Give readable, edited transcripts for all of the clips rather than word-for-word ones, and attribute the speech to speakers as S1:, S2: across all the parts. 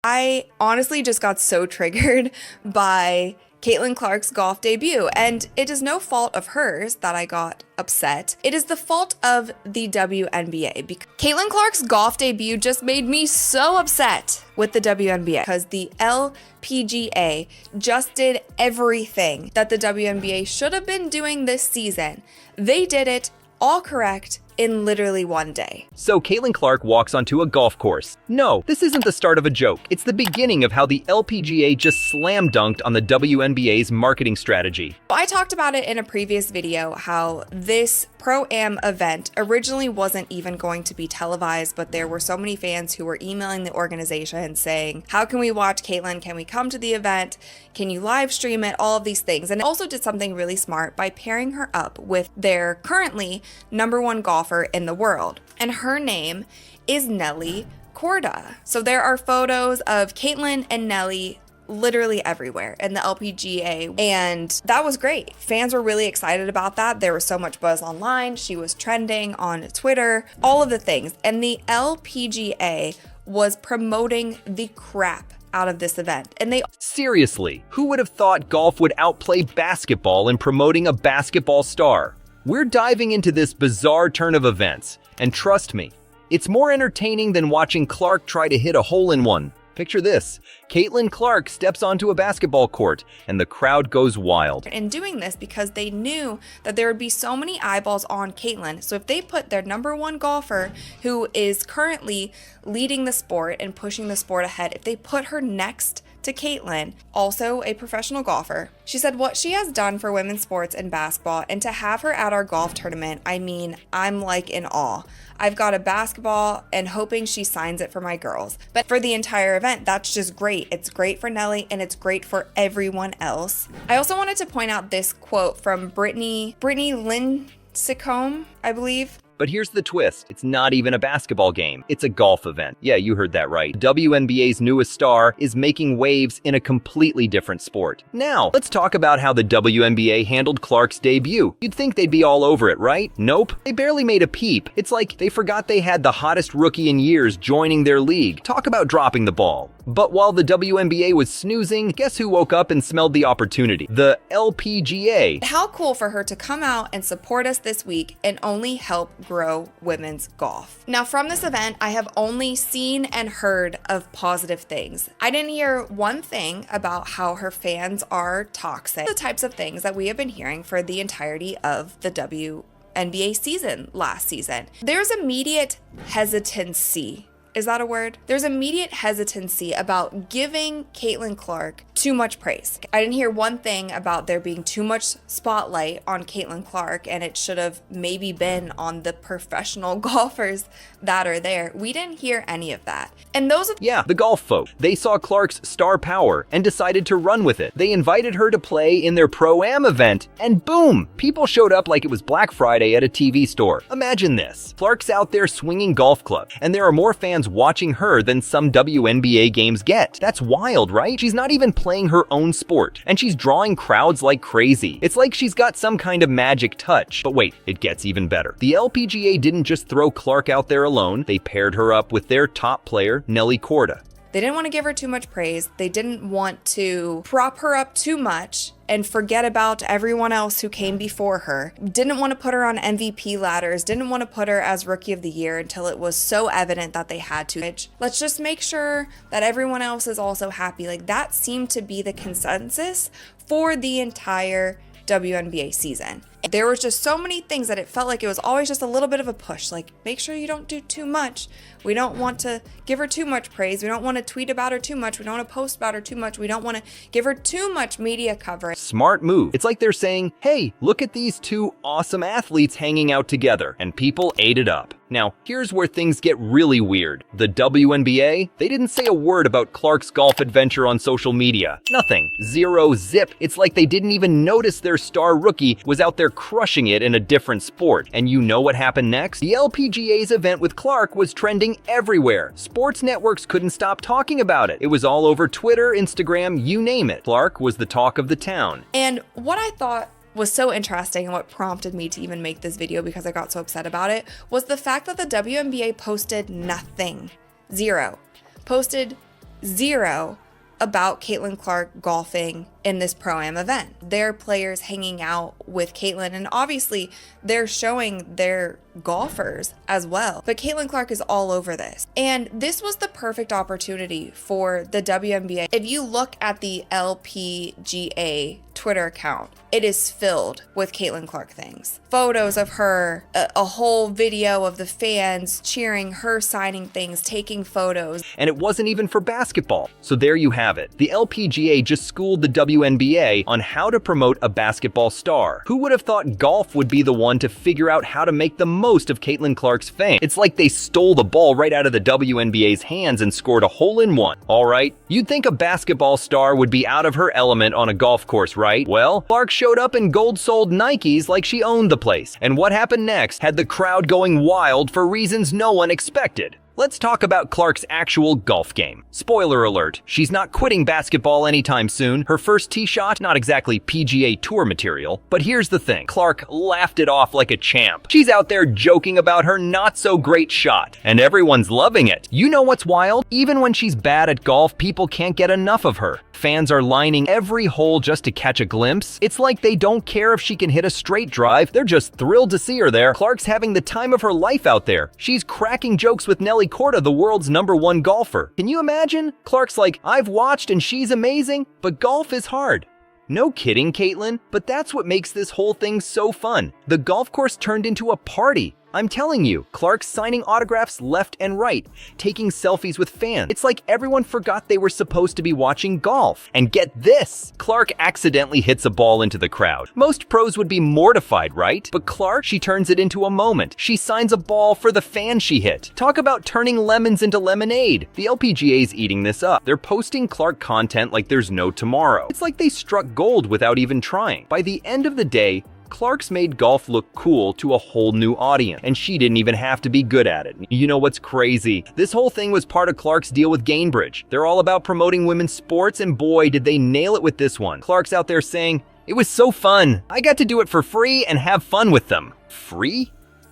S1: I honestly just got so triggered by Caitlin Clark's golf debut, and it is no fault of hers that I got upset. It is the fault of the WNBA, because Caitlin Clark's golf debut just made me so upset with the WNBA because the LPGA just did everything that the WNBA should have been doing this season. They did it all correct in literally one day.
S2: So Caitlin Clark walks onto a golf course. No, this isn't the start of a joke. It's the beginning of how the LPGA just slam dunked on the WNBA's marketing strategy.
S1: I talked about it in a previous video how this Pro-Am event originally wasn't even going to be televised, but there were so many fans who were emailing the organization saying, how can we watch Caitlin? Can we come to the event? Can you live stream it? All of these things. And also did something really smart by pairing her up with their currently #1 golfer in the world. And her name is Nelly Korda. So there are photos of Caitlin and Nelly literally everywhere in the LPGA, and that was great. Fans were really excited about that. There was so much buzz online. She was trending on Twitter, all of the things. And the LPGA was promoting the crap out of this event. And they
S2: Seriously, who would have thought golf would outplay basketball in promoting a basketball star? We're diving into this bizarre turn of events, and trust me, it's more entertaining than watching Clark try to hit a hole-in-one. Picture this. Caitlin Clark steps onto a basketball court, and the crowd goes wild.
S1: And doing this because they knew that there would be so many eyeballs on Caitlin. So if they put their #1 golfer, who is currently leading the sport and pushing the sport ahead, if they put her next to Caitlin, also a professional golfer. She said what she has done for women's sports and basketball, and to have her at our golf tournament, I mean, I'm like in awe. I've got a basketball and hoping she signs it for my girls. But for the entire event, that's just great. It's great for Nelly and it's great for everyone else. I also wanted to point out this quote from Brittany Lincecum, I believe.
S2: But here's the twist. It's not even a basketball game. It's a golf event. Yeah, you heard that right. WNBA's newest star is making waves in a completely different sport. Now, let's talk about how the WNBA handled Clark's debut. You'd think they'd be all over it, right? Nope. They barely made a peep. It's like they forgot they had the hottest rookie in years joining their league. Talk about dropping the ball. But while the WNBA was snoozing, guess who woke up and smelled the opportunity? The LPGA.
S1: How cool for her to come out and support us this week and only help grow women's golf. Now, from this event, I have only seen and heard of positive things. I didn't hear one thing about how her fans are toxic, the types of things that we have been hearing for the entirety of the WNBA season last season. There's immediate hesitancy. Is that a word? There's immediate hesitancy about giving Caitlin Clark too much praise. I didn't hear one thing about there being too much spotlight on Caitlin Clark, and it should have maybe been on the professional golfers that are there. We didn't hear any of that. And
S2: the golf folk. They saw Clark's star power and decided to run with it. They invited her to play in their Pro-Am event, and boom, people showed up like it was Black Friday at a TV store. Imagine this. Clark's out there swinging golf clubs, and there are more fans watching her than some WNBA games get. That's wild, right? She's not even playing her own sport, and she's drawing crowds like crazy. It's like she's got some kind of magic touch. But wait, it gets even better. The LPGA didn't just throw Clark out there alone. They paired her up with their top player, Nelly Korda.
S1: They didn't want to give her too much praise. They didn't want to prop her up too much and forget about everyone else who came before her. Didn't want to put her on MVP ladders. Didn't want to put her as Rookie of the Year until it was so evident that they had to. Let's just make sure that everyone else is also happy. Like, that seemed to be the consensus for the entire WNBA season. There was just so many things that it felt like it was always just a little bit of a push. Like, make sure you don't do too much. We don't want to give her too much praise. We don't want to tweet about her too much. We don't want to post about her too much. We don't want to give her too much media coverage.
S2: Smart move. It's like they're saying, hey, look at these two awesome athletes hanging out together, and people ate it up. Now, here's where things get really weird. The WNBA, they didn't say a word about Clark's golf adventure on social media. Nothing. Zero zip. It's like they didn't even notice their star rookie was out there crushing it in a different sport. And you know what happened next? The LPGA's event with Clark was trending everywhere. Sports networks couldn't stop talking about it. It was all over Twitter, Instagram, you name it. Clark was the talk of the town.
S1: And what I thought was so interesting and what prompted me to even make this video, because I got so upset about it, was the fact that the WNBA posted nothing. Zero. Posted zero about Caitlin Clark golfing in this Pro-Am event. Their players hanging out with Caitlin, and obviously they're showing their golfers as well. But Caitlin Clark is all over this. And this was the perfect opportunity for the WNBA. If you look at the LPGA Twitter account, it is filled with Caitlin Clark things. Photos of her, a whole video of the fans cheering her, signing things, taking photos.
S2: And it wasn't even for basketball. So there you have it. The LPGA just schooled the WNBA on how to promote a basketball star. Who would have thought golf would be the one to figure out how to make the most of Caitlin Clark's fame? It's like they stole the ball right out of the WNBA's hands and scored a hole-in-one. Alright, you'd think a basketball star would be out of her element on a golf course, right? Well, Clark showed up in gold-soled Nikes like she owned the place. And what happened next had the crowd going wild for reasons no one expected. Let's talk about Clark's actual golf game. Spoiler alert, she's not quitting basketball anytime soon. Her first tee shot, not exactly PGA Tour material. But here's the thing, Clark laughed it off like a champ. She's out there joking about her not-so-great shot, and everyone's loving it. You know what's wild? Even when she's bad at golf, people can't get enough of her. Fans are lining every hole just to catch a glimpse. It's like they don't care if she can hit a straight drive. They're just thrilled to see her there. Clark's having the time of her life out there. She's cracking jokes with Nelly Korda, the world's #1 golfer. Can you imagine? Clark's like, I've watched and she's amazing, but golf is hard. No kidding, Caitlin, but that's what makes this whole thing so fun. The golf course turned into a party. I'm telling you, Clark's signing autographs left and right, taking selfies with fans. It's like everyone forgot they were supposed to be watching golf. And get this, Clark accidentally hits a ball into the crowd. Most pros would be mortified, right? But Clark, she turns it into a moment. She signs a ball for the fan she hit. Talk about turning lemons into lemonade. The LPGA's eating this up. They're posting Clark content like there's no tomorrow. It's like they struck gold without even trying. By the end of the day, Clark's made golf look cool to a whole new audience, and she didn't even have to be good at it. You know what's crazy? This whole thing was part of Clark's deal with Gainbridge. They're all about promoting women's sports, and boy, did they nail it with this one. Clark's out there saying, "It was so fun. I got to do it for free and have fun with them." Free?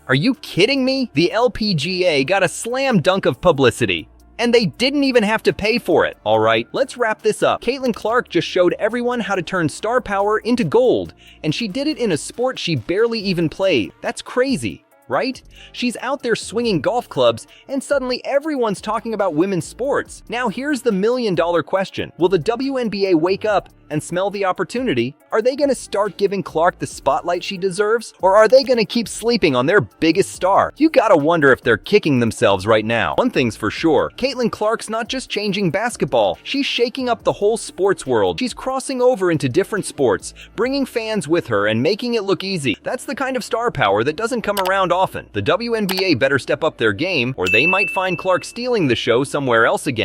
S2: Are you kidding me? The LPGA got a slam dunk of publicity. And they didn't even have to pay for it. Alright, let's wrap this up. Caitlin Clark just showed everyone how to turn star power into gold, and she did it in a sport she barely even played. That's crazy, right? She's out there swinging golf clubs, and suddenly everyone's talking about women's sports. Now here's the million-dollar question. Will the WNBA wake up and smell the opportunity? Are they going to start giving Clark the spotlight she deserves? Or are they going to keep sleeping on their biggest star? You gotta wonder if they're kicking themselves right now. One thing's for sure, Caitlin Clark's not just changing basketball, she's shaking up the whole sports world. She's crossing over into different sports, bringing fans with her and making it look easy. That's the kind of star power that doesn't come around often. The WNBA better step up their game, or they might find Clark stealing the show somewhere else again.